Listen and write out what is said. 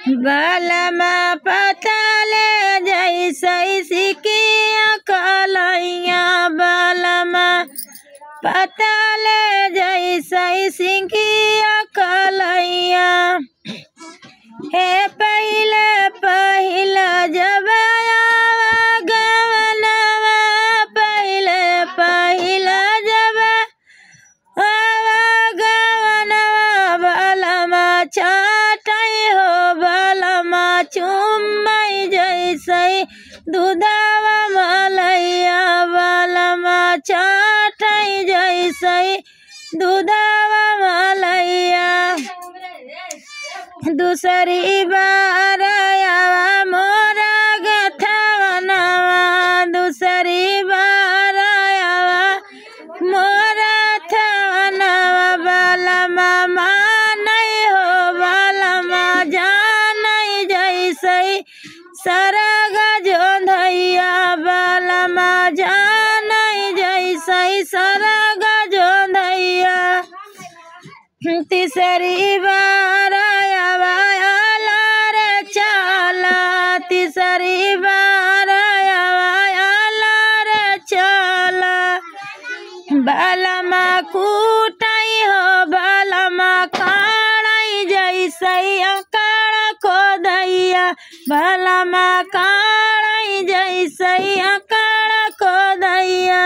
बालमा पताले जैसे सिकिया कलैया बालमा पताले जैसे सिकिया कलैया हे पहले पहले जब आवा गवनवा पहले पहले जब आवा गवनवा बालमा चाटई हो बालमा चुम्बई जैसे दूधवा मलैया बालमा चाटई जैसे दूधवा मलैया दूसरी बार आवा मोरा गथवनवा दूसरी बार आवा मोरा थवनवा बालमा मानई हो बालमा जानई जैसे सरग जोंधैया बालमा जानई जैसे सरग जोंधैया तीसरी बार आवा आला रे चला तीसरी बार आवा आला रे चला बालमा कूटई हो बालमा काड़ई जैसे अकड़ खोदैया बालमा काड़ई जैसे अकड़ खोदैया।